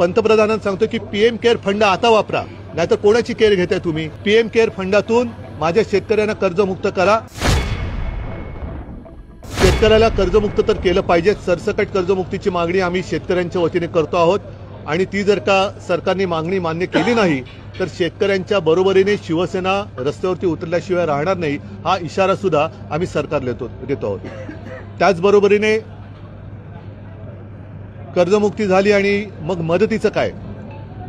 पंतप्रधानांना सांगतो की पीएम केअर फंड आता वापरा, नाहीतर कोणाची केअर घेताय तुम्ही? पीएम केअर फंडातून माझ्या शेतकऱ्यांना कर्जमुक्त करा. शेतकऱ्याला कर्जमुक्त तर केलं पाहिजे. सरसकट कर्जमुक्तीची मागणी आम्ही शेतकऱ्यांच्या वतीने करतो आहोत आणि ती जर का सरकारने मागणी मान्य केली नाही तर शेतकऱ्यांच्या बरोबरीने शिवसेना रस्त्यावरती उतरल्याशिवाय राहणार नाही, हा इशारा सुद्धा आम्ही सरकारला देतो आहोत. त्याचबरोबरीने कर्जमुक्ती झाली आणि मग मदतीचं काय?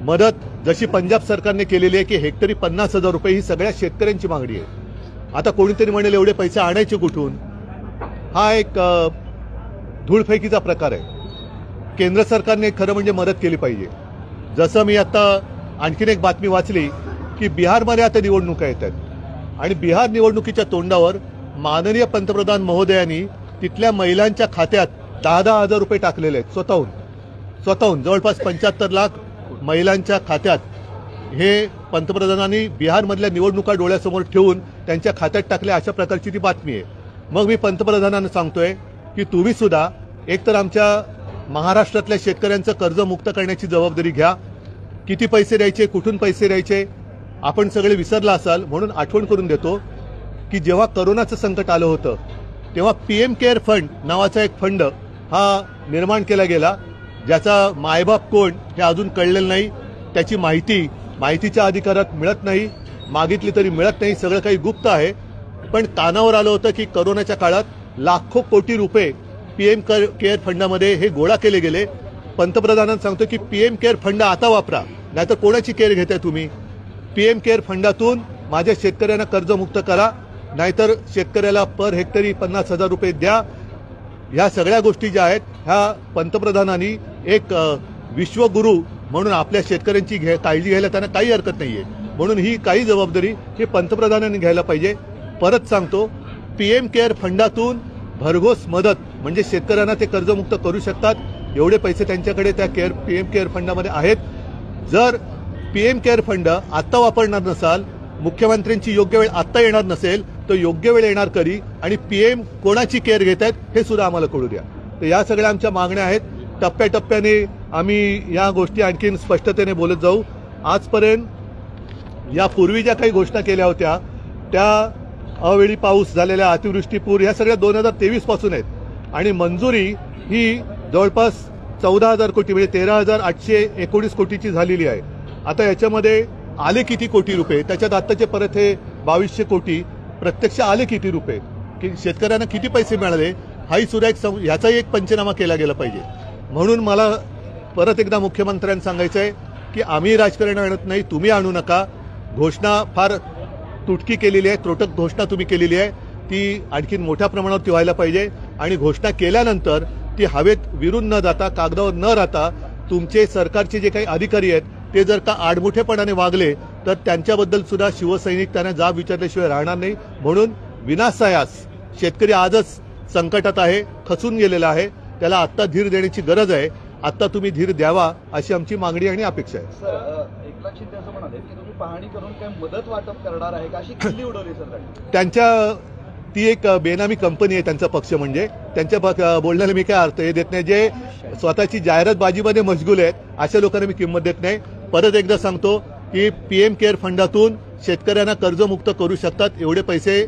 मदत जशी पंजाब सरकारने केलेली आहे की हेक्टरी 50,000 रुपये ही सगळ्या शेतकऱ्यांची मागणी आहे. आता कोणीतरी म्हणेल एवढे पैसे आणायचे कुठून? हा एक धूळफेकीचा प्रकार आहे. केंद्र सरकारने खरं म्हणजे मदत केली पाहिजे. जसं मी आता आणखीन एक बातमी वाचली की बिहारमध्ये आता निवडणुका येत आहेत आणि बिहार निवडणुकीच्या तोंडावर माननीय पंतप्रधान महोदयांनी तिथल्या महिलांच्या खात्यात 10,000 रुपये टाकलेले आहेत. स्वतःहून जवळपास 75 लाख महिलांच्या खात्यात हे पंतप्रधानांनी बिहारमधल्या निवडणुका डोळ्यासमोर ठेवून त्यांच्या खात्यात टाकले, अशा प्रकारची ती बातमी आहे. मग मी पंतप्रधानांना सांगतोय की तुम्ही सुद्धा एकतर आमच्या महाराष्ट्रातल्या शेतकऱ्यांचं कर्ज मुक्त करण्याची जबाबदारी घ्या. किती पैसे द्यायचे, कुठून पैसे द्यायचे आपण सगळे विसरला असाल, म्हणून आठवण करून देतो की जेव्हा करोनाचं संकट आलं होतं तेव्हा पीएम केअर फंड नावाचा एक फंड हा निर्माण केला गेला, ज्याचा मायबाप कोण हे अजून कळलेलं नाही. त्याची माहितीच्या अधिकारात मिळत नाही, मागितली तरी मिळत नाही, सगळं काही गुप्त आहे. पण कानावर आलं होतं की करोनाच्या काळात लाखो कोटी रुपये पीएम केअर फंडामध्ये हे गोळा केले गेले. पंतप्रधानांना सांगतो की पीएम केअर फंड आता वापरा, नाहीतर कोणाची केअर घेताय तुम्ही? पीएम केअर फंडातून माझ्या शेतकऱ्यांना कर्जमुक्त करा, नाहीतर शेतकऱ्याला पर हेक्टरी 50,000 रुपये द्या. ह्या सगळ्या गोष्टी ज्या आहेत ह्या पंतप्रधानांनी एक विश्वगुरू म्हणून आपल्या शेतकऱ्यांची काळजी घ्यायला त्यांना काही हरकत नाहीये. म्हणून ही काही जबाबदारी हे पंतप्रधानांनी घ्यायला पाहिजे. परत सांगतो, पीएम केअर फंडातून भरघोस मदत म्हणजे शेतकऱ्यांना ते कर्जमुक्त करू शकतात, एवढे पैसे त्यांच्याकडे त्या पीएम केअर फंडामध्ये आहेत. जर पीएम केअर फंड आत्ता वापरणार नसाल, मुख्यमंत्र्यांची योग्य वेळ आत्ता येणार नसेल, तर योग्य वेळ येणार कधी आणि पीएम कोणाची केअर घेत आहेत हे सुद्धा आम्हाला कळू द्या. तर या सगळ्या आमच्या मागण्या आहेत. टप्प्याटप्प्याने आम्ही या गोष्टी आणखीन स्पष्टतेने बोलत जाऊ. आजपर्यंत यापूर्वी ज्या काही घोषणा केल्या होत्या त्या अवेळी पाऊस झालेल्या, अतिवृष्टी, पूर या सगळ्या 2023 पासून आहेत आणि मंजुरी ही जवळपास 14,000 कोटी म्हणजे 13,819 कोटीची झालेली आहे. आता याच्यामध्ये आले किती कोटी रुपये, त्याच्यात आत्ताचे परत हे 2200 कोटी प्रत्यक्ष आले किती रुपये, की शेतकऱ्यांना किती पैसे मिळाले, हाही सुद्धा ह्याचाही एक पंचनामा केला गेला पाहिजे. म्हणून मला परत एकदा मुख्यमंत्र्यांना सांगायचं आहे की आम्ही राजकारण आणत नाही, तुम्ही आणू नका. घोषणा फार तुटकी केलेली आहे, त्रोटक घोषणा तुम्ही केलेली आहे, ती आणखीन मोठ्या प्रमाणावरती व्हायला पाहिजे आणि घोषणा केल्यानंतर ती हवेत विरून न जाता, कागदावर न राहता तुमचे सरकारचे जे काही अधिकारी आहेत ते जर का आडमुठेपणाने वागले तर त्यांच्याबद्दल सुद्धा शिवसैनिक त्यांना जाब विचारल्याशिवाय राहणार नाही. म्हणून विनासायास शेतकरी आजच संकटात आहे, खचून गेलेला आहे, त्याला आत्ता धीर देण्याची गरज आहे. आत्ता तुम्ही धीर द्यावा अशी आमची मागणी आणि अपेक्षा आहे. सर, एकनाथ शिंदे असं म्हणाले की तुम्ही पाहणी करून काय मदत वाटप करणार आहे का, अशी खिल्ली उडवली सर त्यांच्या. ती एक बेनामी कंपनी आहे त्यांचा पक्ष, म्हणजे त्यांच्या बोलण्याला मी काय अर्थ हे देत नाही. जे स्वतःची जाहिरातबाजीमध्ये मशगूल आहेत अशा लोकांना मी किंमत देत नाही. परत एकदा सांगतो की पीएम केअर फंडातून शेतकऱ्यांना कर्जमुक्त करू शकतात, एवढे पैसे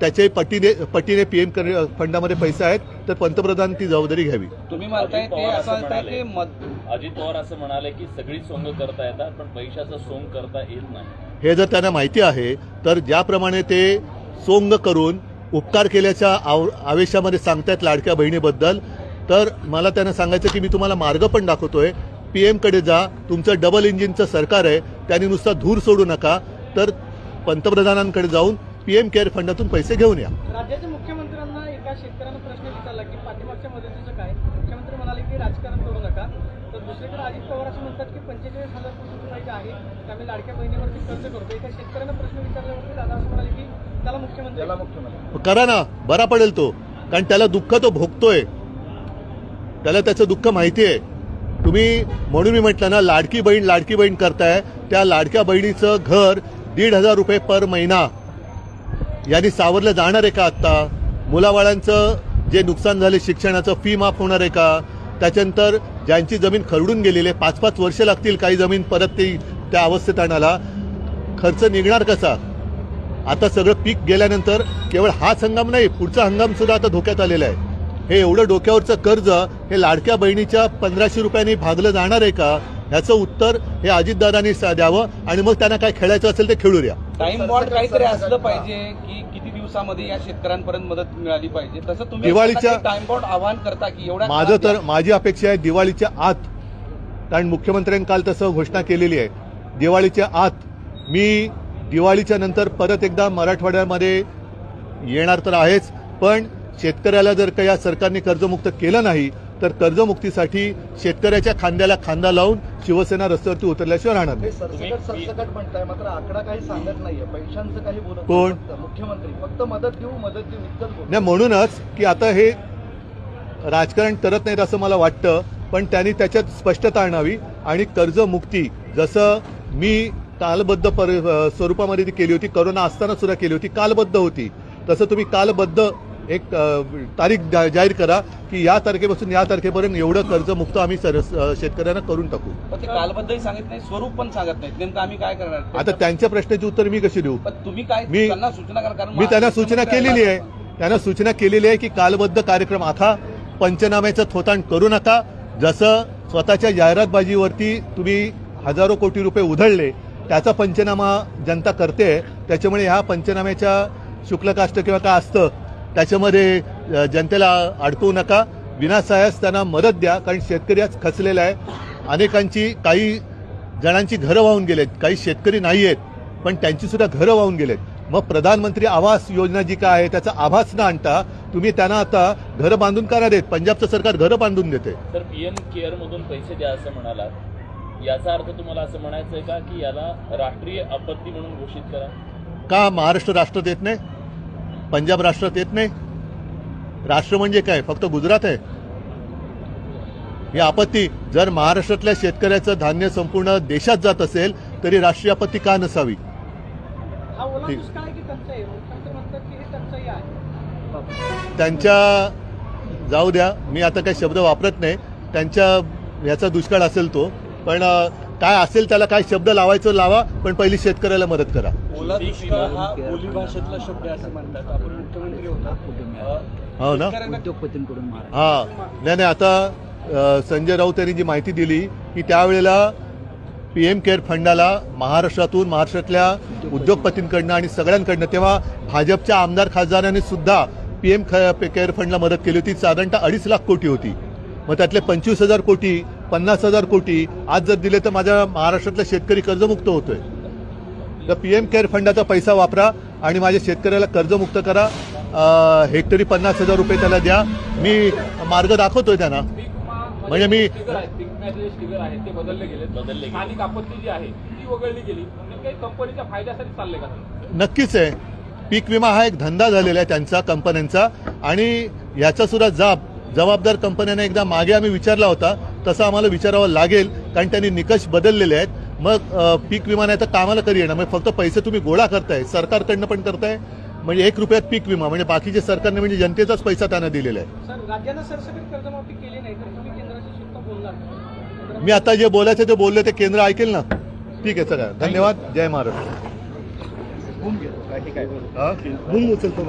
त्याचे पटीने पीएम फंडामध्ये पैसे आहेत, तर पंतप्रधान ती जबाबदारी घ्यावी. तुम्ही म्हणताय ते असं की अजित पवार असं म्हणाले की सगळी सोंग करता येतात पण पैशाचं सोंग करता येत नाही. हे जर त्यांना माहिती आहे तर ज्याप्रमाणे ते सोंग करून उपकार केल्याच्या आवेशामध्ये सांगतायत लाडक्या बहिणीबद्दल, तर मला त्यांना सांगायचं की मी तुम्हाला मार्ग पण दाखवतोय. पीएमकडे जा, तुमचं डबल इंजिनचं सरकार आहे, त्यांनी नुसता धूर सोडू नका, तर पंतप्रधानांकडे जाऊन पीएम केअर फंडातून पैसे घेऊन या. राज्याच्या मुख्यमंत्र्यांना एका शेतकऱ्यानं प्रश्न विचारला की पाठीमागच्या मदतीचं काय, मुख्यमंत्री म्हणाले की राजकारण करू नका. तर दुसरीकडे अजित पवार असं म्हणतात की 45,000 कोटी रुपये आहे त्यामुळे लाडक्या बहिणीवरती खर्च करतो. एका शेतकऱ्यानं प्रश्न विचारल्यावरती दादा असं म्हणाले की त्याला मुख्यमंत्री करा ना, बरा पडेल तो, कारण त्याला दुःख तो भोगतोय, त्याला त्याचं दुःख माहिती आहे. तुम्ही म्हणून मी म्हटलं ना, लाडकी बहीण करताय, त्या लाडक्या बहिणीचं घर 1,500 रुपये पर महिना यांनी सावरलं जाणार आहे का? आत्ता मुलाबाळांचं जे नुकसान झाले शिक्षणाचं फी माफ होणार आहे का? त्याच्यानंतर ज्यांची जमीन खरडून गेलेली आहे 5-5 वर्ष लागतील काही जमीन परत ती त्या अवस्थेत आणायला. खर्च निघणार कसा? आता सगळं पीक गेल्यानंतर केवळ हाच हंगाम नाही, पुढचा हंगाम सुद्धा आता धोक्यात आलेला आहे. हे एवढं डोक्यावरचं कर्ज हे लाडक्या बहिणीच्या 1500 रुपयांनी भागलं जाणार आहे का? ह्याचं उत्तर हे अजितदादांनी द्यावं आणि मग त्यांना काय खेळायचं असेल ते खेळू द्या. टाइम बॉन्ड काहीतरी असलं पाहिजे की किती दिवसामध्ये या शेतकऱ्यांपर्यंत मदत मिळाली पाहिजे. तसं तुम्ही दिवाळीच्या- टाइम बॉन्ड आवाहन करता की एवढ्या माझी अपेक्षा आहे दिवाळीच्या आत, कारण मुख्यमंत्र्यांनी काल तसं घोषणा केलेली आहे, दिवाळीच्या आत मी दिवाळीच्या नंतर परत एकदा मराठवाड्यामध्ये येणार तर आहेच, पण शेतकऱ्याला जर का या सरकारने कर्जमुक्त केलं नाही तर कर्जमुक्तीसाठी शेतकऱ्याच्या खांद्याला खांदा लावून शिवसेना रस्त्यावरती उतरल्याशिवाय राहणार नाही. सरसकट म्हणताय, मात्र आकडा काही सांगत नाहीये, पैशांचं काही बोलत कोण? नाही. मुख्यमंत्री फक्त मदत देऊ इतकंच बोलतात. नाही, म्हणूनच की आता हे राजकारण करत नाहीत असं मला वाटतं, पण त्यांनी त्याच्यात स्पष्टता आणावी आणि कर्जमुक्ती जसं मी कालबद्ध स्वरूपामध्ये ती केली होती, करोना असताना सुद्धा केली होती, कालबद्ध होती, तसं तुम्ही कालबद्ध एक तारीख जाहीर करा की या तारखेपासून या तारखेपर्यंत एवढं कर्जमुक्त आम्ही शेतकऱ्यांना करून टाकू. पण ते कालबद्धही सांगत नाही, स्वरूप पण सांगत नाहीत. नेमकं आम्ही काय करणार? आता त्यांच्या प्रश्नाची उत्तर मी कशी देऊ? पण तुम्ही काय मी त्यांना सूचना करा, कारण मी त्यांना सूचना केलेली आहे. त्यांना सूचना केलेली आहे की कालबद्ध कार्यक्रम आखा, पंचनाम्याचं थोतांड करू नका. जसं स्वतःच्या जाहिरातबाजीवरती तुम्ही हजारो कोटी रुपये उधळले, त्याचा पंचनामा जनता करते. त्याच्यामुळे ह्या पंचनाम्याच्या शुल्ककाष्ट किंवा काय असतं त्याच्यामध्ये जनतेला अडकवू नका. विनासायास त्यांना मदत द्या, कारण शेतकरी आज खचलेला आहे. अनेकांची, काही जणांची घरं वाहून गेलेत, काही शेतकरी नाही आहेत पण त्यांची सुद्धा घरं वाहून गेलेत. मग प्रधानमंत्री आवास योजना जी काय आहे त्याचा आभास न आणता तुम्ही त्यांना आता घरं बांधून का नाही देत? पंजाबचं सरकार घरं बांधून देते. तर पीएम केअर मधून पैसे द्या असं म्हणालात, याचा अर्थ तुम्हाला असं म्हणायचं आहे का की याला राष्ट्रीय आपत्ती म्हणून घोषित करा? का महाराष्ट्र राष्ट्रात येत नाही? पंजाब राष्ट्रात येत नाही? राष्ट्र म्हणजे काय, फक्त गुजरात आहे? ही आपत्ती जर महाराष्ट्रातल्या शेतकऱ्याचं धान्य संपूर्ण देशात जात असेल तरी राष्ट्रीय आपत्ती का नसावी? हा ओला दुष्काळ आहे की टंचाई? मुख्यमंत्री म्हणतात की ही टंचाई आहे. त्यांच्या जाऊ द्या, मी आता काही शब्द वापरत नाही. त्यांच्या याचा दुष्काळ असेल तो, पण काय असेल त्याला काय शब्द लावायचं लावा, पण पहिली शेतकऱ्याला मदत करा. ओला दुष्काळ हा बोली भाषेतला शब्द आहे असं म्हणतात. आपण मुख्यमंत्री होता, हो ना? उद्योगपतींकडून हा, नाही आता संजय राऊत यांनी जी माहिती दिली की त्यावेळेला पीएम केअर फंडाला महाराष्ट्रातल्या उद्योगपतींकडनं आणि सगळ्यांकडनं, तेव्हा भाजपच्या आमदार खासदारांनी सुद्धा पीएम केअर फंडला मदत केली होती. साधारणतः 2.5 लाख कोटी होती. मग त्यातले 25,000 कोटी, 50,000 कोटी आज जर दिले तर माझ्या महाराष्ट्रातला शेतकरी कर्जमुक्त होतोय. तर पीएम केअर फंडाचा पैसा वापरा आणि माझ्या शेतकऱ्याला कर्जमुक्त करा. हेक्टरी 50,000 रुपये त्याला द्या. मी मार्ग दाखवतोय त्यांना. म्हणजे मी स्टिकर आहेत ते बदलले गेले. स्थानिक आपत्ती जी आहे ती वगळली गेली. काही कंपनीच्या फायद्यासाठी चालले का? नक्कीच आहे. पीक विमा हा एक धंदा झालेला आहे त्यांचा, कंपन्यांचा, आणि याचा सुद्धा जबाबदार कंपन्यांना एकदा मागे आम्ही विचारला होता, तसं आम्हाला विचारावं लागेल, कारण त्यांनी निकष बदललेले आहेत. मग पीक विमा नाही तर कामाला कधी येणार? म्हणजे फक्त पैसे तुम्ही गोळा करताय, सरकारकडनं पण करताय, म्हणजे 1 रुपयात पीक विमा, म्हणजे बाकीचे सरकारने म्हणजे जनतेचाच पैसा त्यांना दिलेला आहे. सर, राज्यानं सरसकट कर्जमाफी केली नाही तर तुम्ही केंद्राशी स्वतः बोलणार? मी आता जे बोलायचं ते बोलले, ते केंद्र ऐकेल ना. ठीक आहे, चला, धन्यवाद. जय महाराष्ट्र. ठीक आहे. हा? बोंब उचलतो.